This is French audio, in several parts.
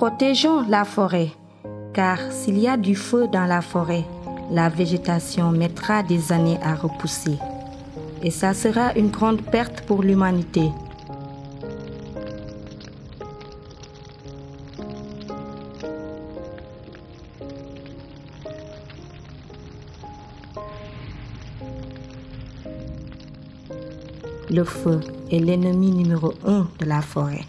Protégeons la forêt, car s'il y a du feu dans la forêt, la végétation mettra des années à repousser. Et ça sera une grande perte pour l'humanité. Le feu est l'ennemi numéro 1 de la forêt.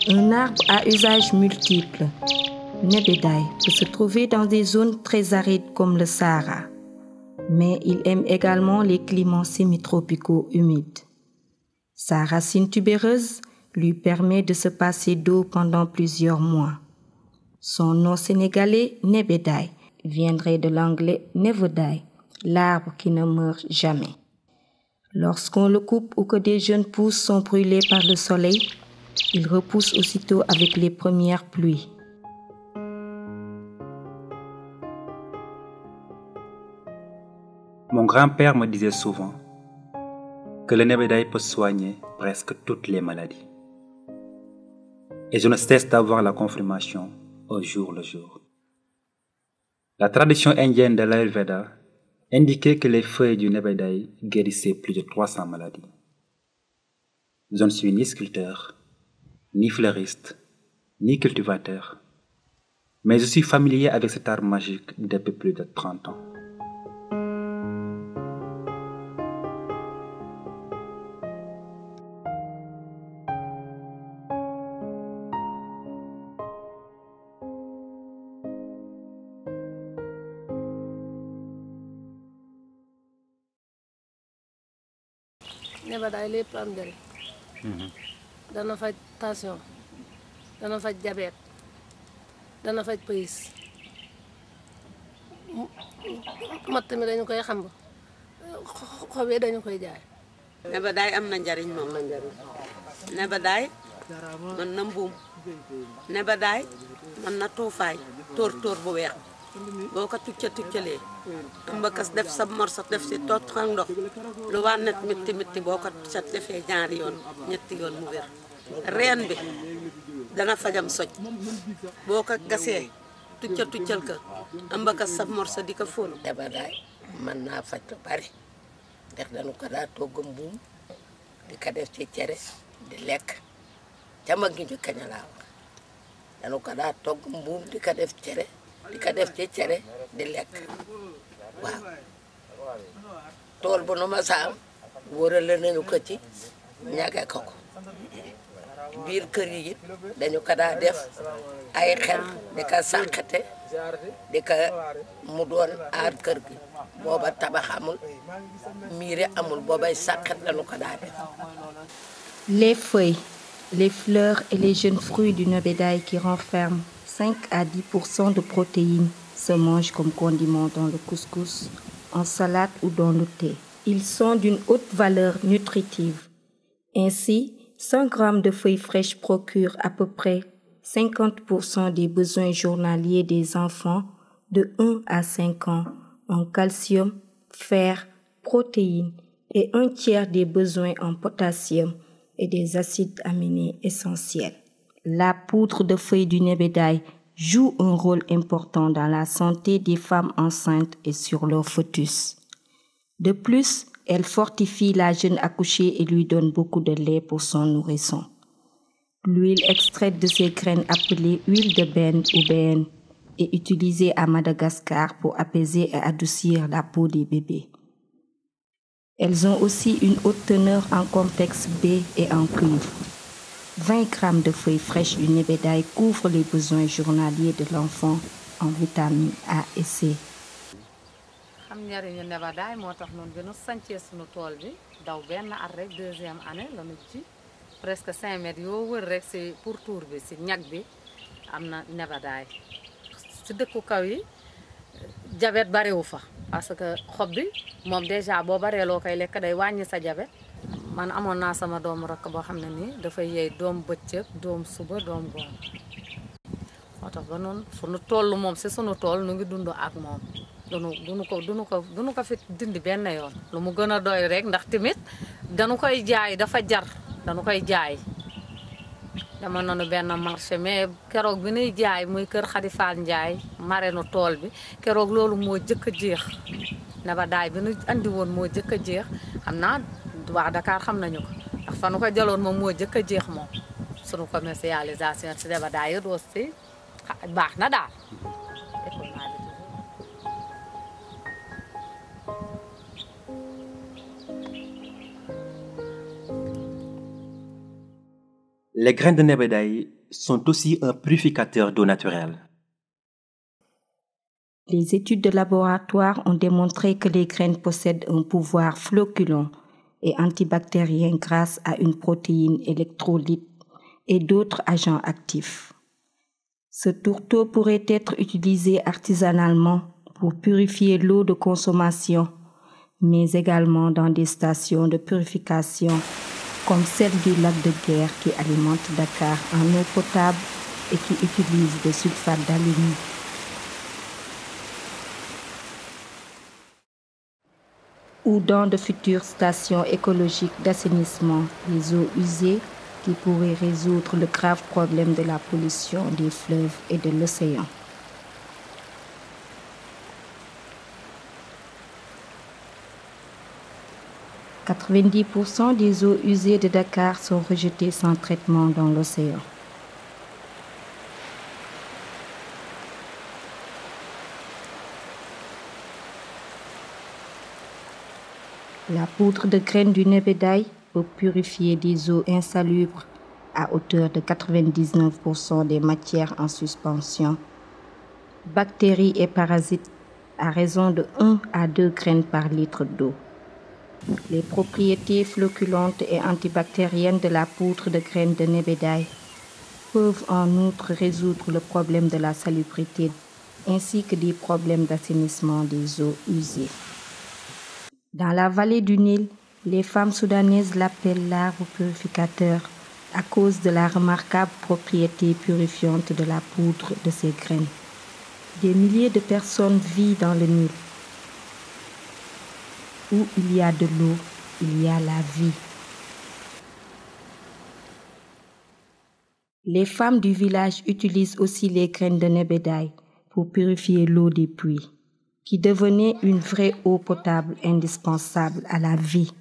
Un arbre à usage multiple, Nebedaï, peut se trouver dans des zones très arides comme le Sahara, mais il aime également les climats semi-tropicaux humides. Sa racine tubéreuse lui permet de se passer d'eau pendant plusieurs mois. Son nom sénégalais, Nebedaï, viendrait de l'anglais Nevedaï, l'arbre qui ne meurt jamais. Lorsqu'on le coupe ou que des jeunes pousses sont brûlées par le soleil, il repousse aussitôt avec les premières pluies. Mon grand-père me disait souvent que le Nebedaï peut soigner presque toutes les maladies. Et je ne cesse d'avoir la confirmation au jour le jour. La tradition indienne de l'Ayurveda indiquait que les feuilles du Nebedaï guérissaient plus de 300 maladies. Je ne suis ni sculpteur, ni fleuriste, ni cultivateur, mais je suis familier avec cet art magique depuis plus de 30 ans. Nebedaï lépp am njëriñ. dana faj tension, dana faj diabète, dana faj pays. Matt mi dañu koy xam xob yi dañu koy jaay. Nebedaï am na njariñ moom. Nebedaï mën na mbuum. Nebedaï mën na tuufaay tóor bu weex boo ko tuccalee ambakas def sa morso def si toot ak ndox lu waa net mitti boo ko ca defee ñaari yoon ñetti yoon mu wér. Reen bi dana fajam soj boo ko gasee tuccal ka ambakas sa morso di ko fóon. Nebedaï mën naa faj lu bari ndax dañu ko daa togg mbuum di ko def ci cere di lekk ca mag ñi njëkk ña laa wax dañu ko daa togg mbuum di ko def cere ci cere di lekk waaw tool bu nu ma saam wërale nañu ko ci ñage ko biir kër yi it dañu ko daa def ay xel di ko sàqate di ko mu doon aar kër gi booba tabax amul miire amul boobay sàqat lañu ko daa def. Les feuilles, les fleurs et les jeunes fruits du Nebedaï qui renferment 5 à 10% de protéines se mangent comme condiment dans le couscous, en salade ou dans le thé. Ils sont d'une haute valeur nutritive. Ainsi, 100 grammes de feuilles fraîches procurent à peu près 50% des besoins journaliers des enfants de 1 à 5 ans en calcium, fer, protéines et un tiers des besoins en potassium et des acides aminés essentiels. La poudre de feuilles du Nebedaï joue un rôle important dans la santé des femmes enceintes et sur leur fœtus. De plus, elle fortifie la jeune accouchée et lui donne beaucoup de lait pour son nourrisson. L'huile extraite de ces graines appelée huile de benne ou BN est utilisée à Madagascar pour apaiser et adoucir la peau des bébés. Elles ont aussi une haute teneur en complexe B et en cuivre. 20 grammes de feuilles fraîches du Nebedaï couvrent les besoins journaliers de l'enfant en vitamines A et C. xam njariñu nebedaay moo tax noonu bi nu sancee sunu tool bi daw benn at rek deuxième année la nu ji presque 5 mètres yoo wër rek si pourtour bi si ñag bi am na nebedaay si dëkku kaw yi jabet bariwu fa parce que xob bi moom déjà boo baree loo koy lekk day wàññi sa jabet man amoon naa sama doomu rakk boo xam ne nii dafay yey doom bëccëg doom suba doom ngoon moo tax ba noonu fu nu toll moom si sunu tool nu ngi dund ak moom duñu ko fi dindi benn yoon lu mu gën a doy rek ndax tamit dañu koy jaay dafa jar dañu koy jaay dama nanu benn marché mais keroog bi nuy jaay muy kër Khady Fall Ndiaye marraine tool bi keroog loolu moo jëkk a jeex nebedaay bi nu andi woon moo jëkk a jeex xam naa waa Dakar xam nañu ko ndax fa nu ko jëloon moom moo jëkk a jeex moom sunu commercialisation si nebedaay it aussi baax na daal. Les graines de nebedaï sont aussi un purificateur d'eau naturelle. Les études de laboratoire ont démontré que les graines possèdent un pouvoir flocculant et antibactérien grâce à une protéine électrolyte et d'autres agents actifs. Ce tourteau pourrait être utilisé artisanalement pour purifier l'eau de consommation, mais également dans des stations de purification comme celle du lac de Guerre qui alimente Dakar en eau potable et qui utilise des sulfates d'alumine. Ou dans de futures stations écologiques d'assainissement des eaux usées qui pourraient résoudre le grave problème de la pollution des fleuves et de l'océan. « 90% des eaux usées de Dakar sont rejetées sans traitement dans l'océan. La poudre de graines du nebedaï peut purifier des eaux insalubres à hauteur de 99% des matières en suspension, bactéries et parasites à raison de 1 à 2 graines par litre d'eau. Les propriétés flocculantes et antibactériennes de la poudre de graines de nebedaï peuvent en outre résoudre le problème de la salubrité ainsi que des problèmes d'assainissement des eaux usées. Dans la vallée du Nil, les femmes soudanaises l'appellent l'arbre purificateur à cause de la remarquable propriété purifiante de la poudre de ces graines. Des milliers de personnes vivent dans le Nil. Où il y a de l'eau, il y a la vie. Les femmes du village utilisent aussi les graines de nebedaï pour purifier l'eau des puits, qui devenait une vraie eau potable indispensable à la vie.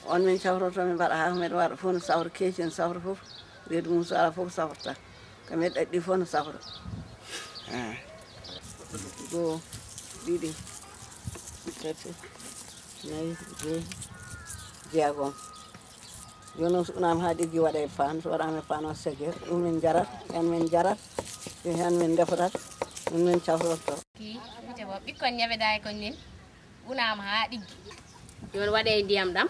on min sawroto min mbaɗa ha meɗa waɗa fof no sawra keeci no sawra fof reedu mum so ala fof sawrata ko meɗa ɗaɗɗi fof no sawra goo ɗiɗi tati nayyi joyi jeegom joni noon so unama ha ɗiggi waɗe pan so waɗama pan o segue ɗum min jarat hen min jarat hen min defatat ɗum min cawroto ki witego ɓikkon nebedaay kon nin unama ha ɗiggi joni waɗe ndiyam ɗam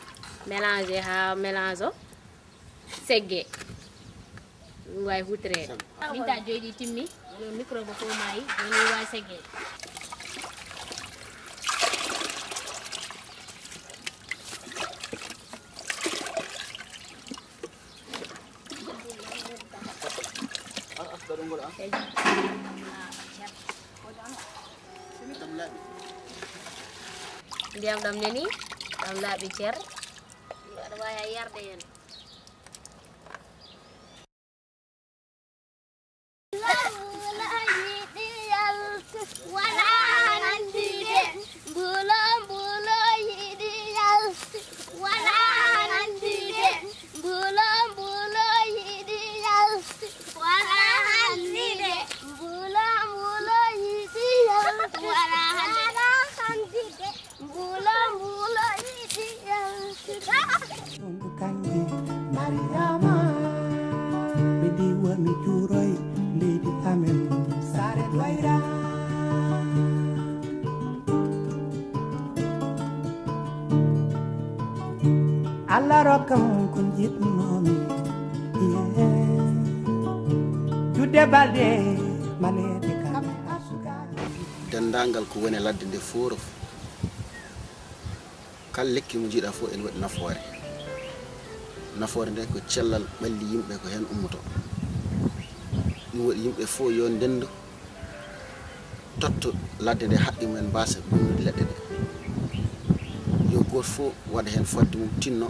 mélangé ha mélange o segge ɗum wawi hutorede minta joyiɗi timmi microbe fo mayi joni wawi segge ndiyam ɗam nani ɗam laaɓi cer aɗa wawi yarde hen Allah rokkam ko jiɗnomi jude balde malede kam dendagal ko woni ladde nde fof kala lekki mo jiiɗa fof ene waɗi nafoore nde ko cellal ɓalli yimɓe ko hen ummoto ɗum waɗi yimɓe fof yo ndendo totto ladde nde haqqi mumen mbasa bonnude leɗɗe ɗe yo goto fof waɗa hen fodde mum tinno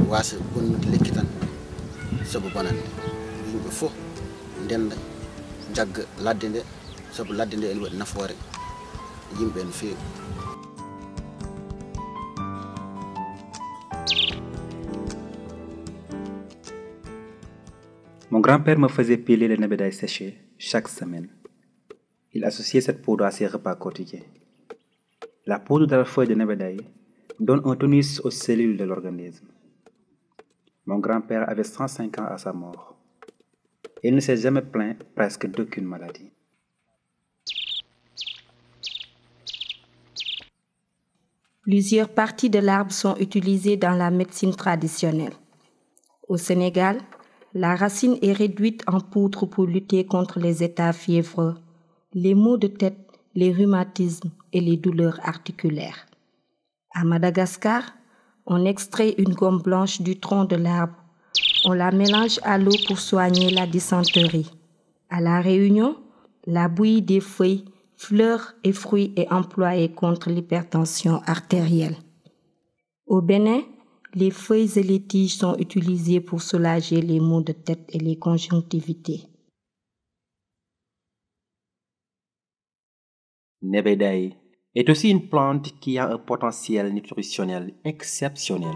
wasa bonnude lekki tan saabu bonande yimɓe fof ndenda jagga ladde nde saabu ladde nde ene waɗi nafoore yimɓe no feewi. Mon grand-père me faisait piler le nebedaï séché chaque semaine. Il associait cette poudre à ses repas quotidiens. La poudre de la feuille de nebedaï donne un tonus aux cellules de l'organisme. Mon grand-père avait 105 ans à sa mort. Il ne s'est jamais plaint presque d'aucune maladie. Plusieurs parties de l'arbre sont utilisées dans la médecine traditionnelle. Au Sénégal, la racine est réduite en poudre pour lutter contre les états fiévreux, les maux de tête, les rhumatismes et les douleurs articulaires. À Madagascar, on extrait une gomme blanche du tronc de l'arbre. On la mélange à l'eau pour soigner la dysenterie. À La Réunion, la bouillie des feuilles, fleurs et fruits est employée contre l'hypertension artérielle. Au Bénin, les feuilles et les tiges sont utilisées pour soulager les maux de tête et les conjonctivités. Nebedaï est aussi une plante qui a un potentiel nutritionnel exceptionnel.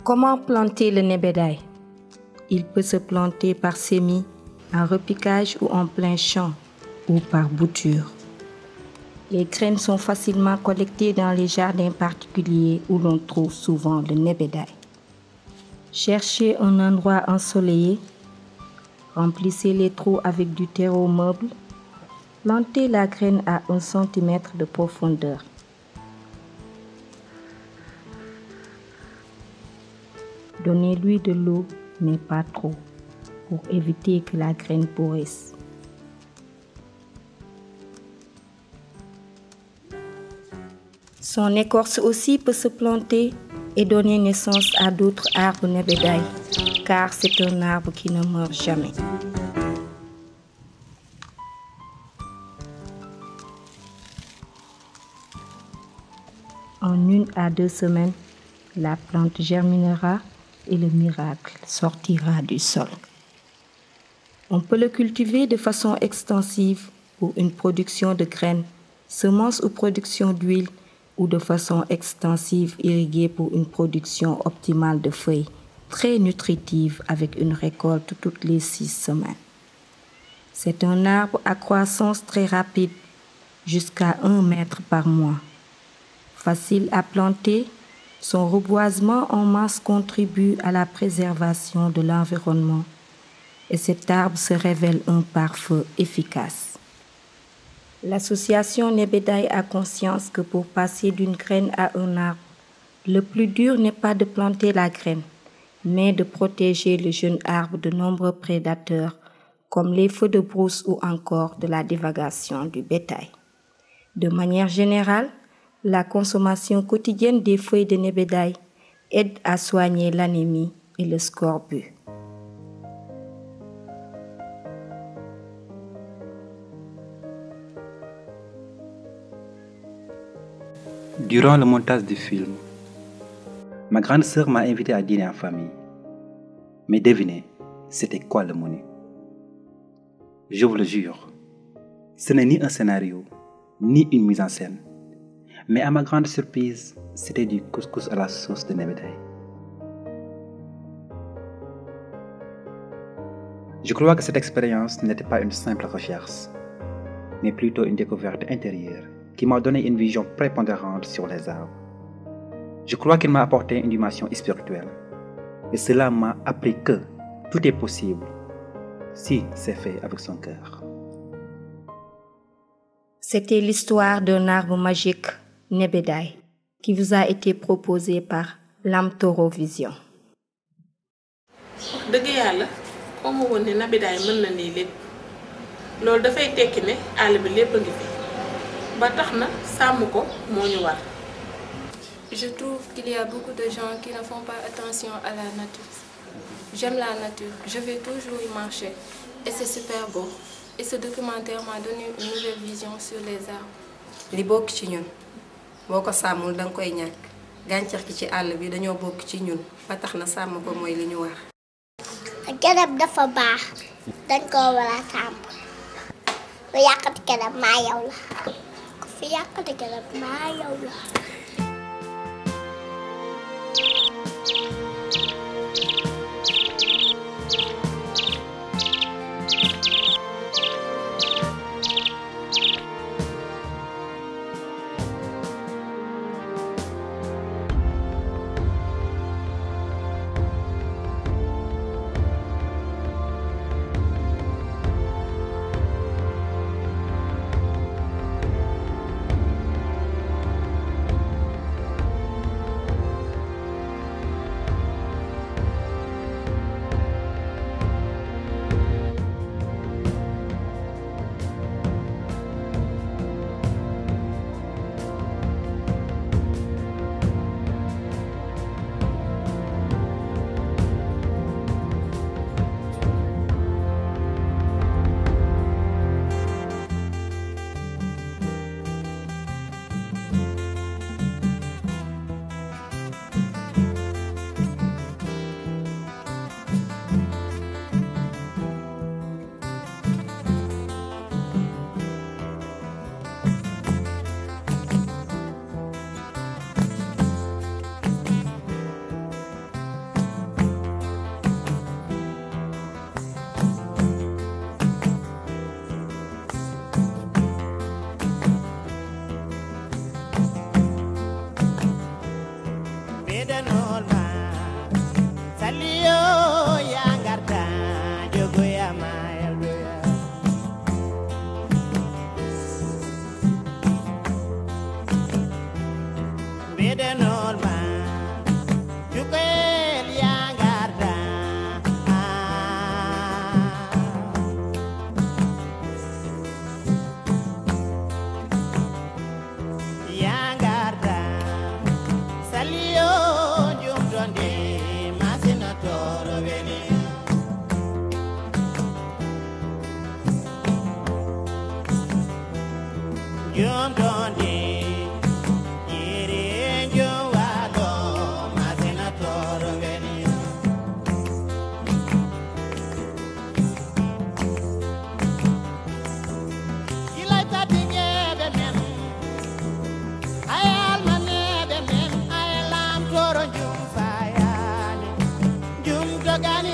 Comment planter le nebedaï? Il peut se planter par semis, en repiquage ou en plein champ, ou par bouture. Les graines sont facilement collectées dans les jardins particuliers où l'on trouve souvent le nebedaï. Cherchez un endroit ensoleillé, remplissez les trous avec du terreau meuble, plantez la graine à 1 cm de profondeur. Donnez-lui de l'eau, mais pas trop, pour éviter que la graine pourrisse. Son écorce aussi peut se planter et donner naissance à d'autres arbres nebedaï, car c'est un arbre qui ne meurt jamais. En 1 à 2 semaines, la plante germinera et le miracle sortira du sol. On peut le cultiver de façon extensive pour une production de graines, semences ou production d'huile, ou de façon extensive irriguée pour une production optimale de feuilles, très nutritive avec une récolte toutes les 6 semaines. C'est un arbre à croissance très rapide, jusqu'à 1 mètre par mois. Facile à planter, son reboisement en masse contribue à la préservation de l'environnement et cet arbre se révèle un pare-feu efficace. L'association Nebedaï a conscience que pour passer d'une graine à un arbre, le plus dur n'est pas de planter la graine, mais de protéger le jeune arbre de nombreux prédateurs comme les feux de brousse ou encore de la divagation du bétail. De manière générale, la consommation quotidienne des feuilles de nebedaï aide à soigner l'anémie et le scorbut. Durant le montage du film, ma grande sœur m'a invité à dîner en famille. Mais devinez, c'était quoi le menu? Je vous le jure, ce n'est ni un scénario, ni une mise en scène. Mais à ma grande surprise, c'était du couscous à la sauce de nebedaï. Je crois que cette expérience n'était pas une simple recherche, mais plutôt une découverte intérieure qui m'a donné une vision prépondérante sur les arbres. Je crois qu'il m'a apporté une dimension spirituelle. Et cela m'a appris que tout est possible si c'est fait avec son cœur. C'était l'histoire d'un arbre magique, nebedaï, qui vous a été proposé par Lam Toro Vision. dëgg yàlla xamu woon ne nebedaay mën na nii lépp loolu dafay tekki ne àll bi lépp a ngi fi ba tax na sàmm ko moo ñu war. Je trouve qu'il y a beaucoup de gens qui ne font pas attention à la nature. J'aime la nature, je vais toujours y marcher et c'est super beau. Et ce documentaire m'a donné une nouvelle vision sur les arbres. li bokk ci ñun boo ko sàmmul danga koy ñàkk gàncax gi ci àll bi dañoo bokk ci ñun ba tax na sàmm ko mooy li ñu war. garab dafa baax dañ ko war a sàmm ku yàqati garab maa yow la ku fi yàqati garab maa yow la. Jum dogani